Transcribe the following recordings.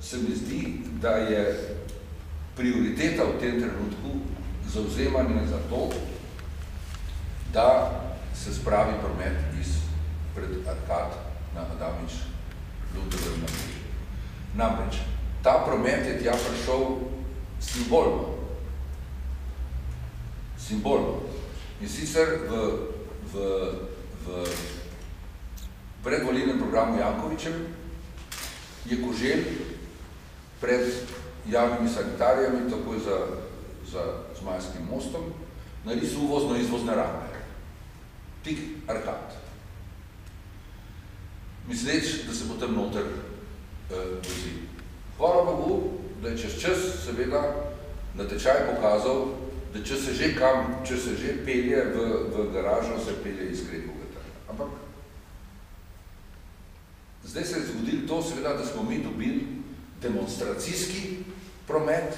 se mi zdi, da je prioriteta v tem trenutku zavzemanje za to, da se spravi promet pred Arkad na Adamič-Lundovem nabrežju. Namreč, ta promet je tja prišel simbolno. In sicer v predvolilnem programu Jankovićem je Koželj pred javnimi sanitarijami, takoj za Zmajskim mostom, narisal uvozno-izvozne rampe. Tik Arkad. Misleč, da se bo tam noter vozil. Hvala Bogu, da je čez čas seveda natečaj pokazal, da če se že pelje v garažo, se pelje iz Krekovega trga. Ampak zdaj se je zgodilo to, seveda, da smo mi dobili demonstracijski promet,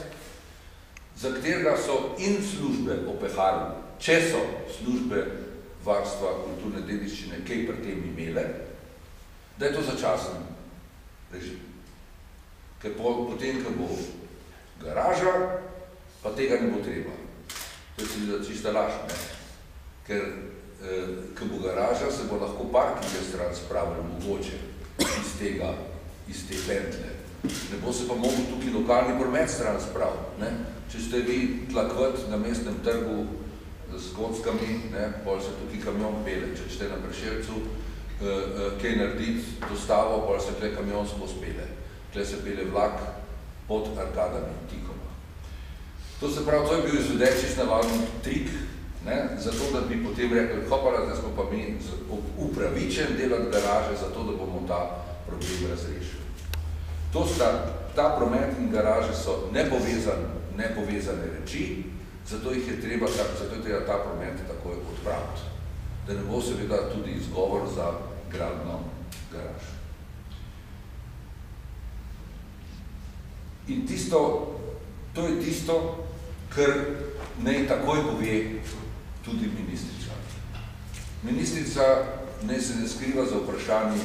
za katerega so in službe opehali, če so službe varstva kulturne dediščine kaj pri tem imele, da je to začasen režim. Ker potem, ko bo garaža, pa tega ne bo treba. To je seveda čista laž, ne? Ker ko bo garaža, se bo lahko parkinge stran spravili mogoče iz te pentle. Ne bo se pa mogel tukaj lokalni promet stran spraviti, ne? Če ste vi tlakvat na mestnem trgu s kockami, ne? Pol se tukaj kamion pele. Če ste na Prešercu kaj narediti, dostavo, pol se tle kamion skozi pele. Tle se pele vlak pod Arkadami, tikoma. To se pravi, to je bil izveden čist navaden trik, zato da bi potem rekli, hopala, da smo pa mi upravičen delati garaže, zato da bomo ta problem razrešili. Ta promet in garaže so nepovezane reči, zato je treba ta promet takoj odpraviti. Da ne bo seveda tudi izgovor za gradno garaž. In to je tisto, kar naj takoj pove tudi ministrica. Ministrica naj se ne skriva za vprašanji,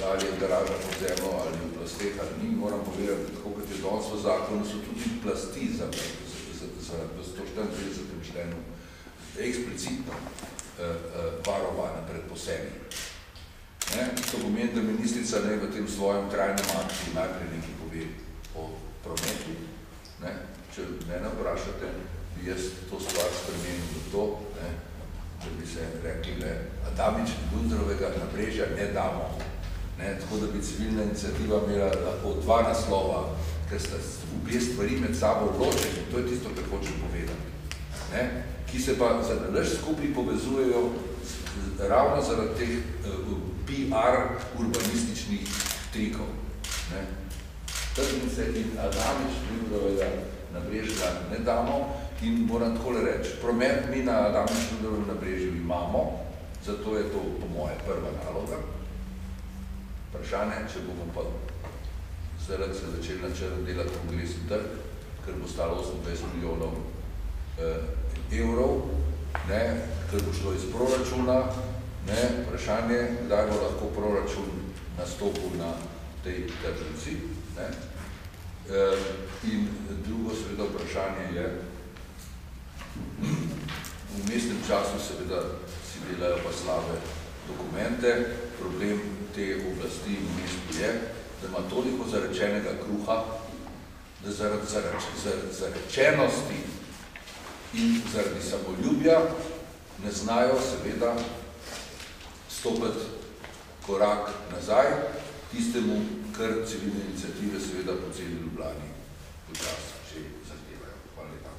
ali je garaža pod zemljo, ali v plasteh, ali ni. Moram povedati, tako kot je danes v zakonu, so tudi plasti v 134. členu eksplicitno varovane pred posegi. To pomeni, da ministrica naj v tem svojem trajnem aktu najprej nekaj pove o prometu. Če mene vprašate, bi jaz to stvar spremenil v to, da bi se rekli, Adamič-Lundovega nabrežja ne damo. Tako da bi civilna iniciativa imela lahko dva naslova, ker sta obe stvari med sabo ločeni. To je tisto, kar hočem povedati. Ki se pa za nalaž skupaj povezujejo ravno zaradi teh PR urbanističnih trikov. Tržnice in Adamič-Lundovega nabrežja ne damo in moram takole reči, promet mi na Adamič-Lundovem nabrežju imamo, zato je to po moje prva naloga. Vprašanje, če bomo pa zdaj se začeli načrno delati kongresni trg, ker bo stalo 28 milijonov evrov, ker bo šlo iz proračuna, vprašanje, kdaj bo lahko proračun nastopil na tej tržnici. In drugo seveda vprašanje je, v mestnem času seveda si delajo pa slabe dokumente. Problem te oblasti v mestu je, da ima toliko zarečenega kruha, da zaradi zarečenosti in zaradi samoljubja ne znajo seveda stopiti korak nazaj tistemu, kar civilne iniciative seveda po celi Ljubljani počasi že zahtevajo. Hvala lepa.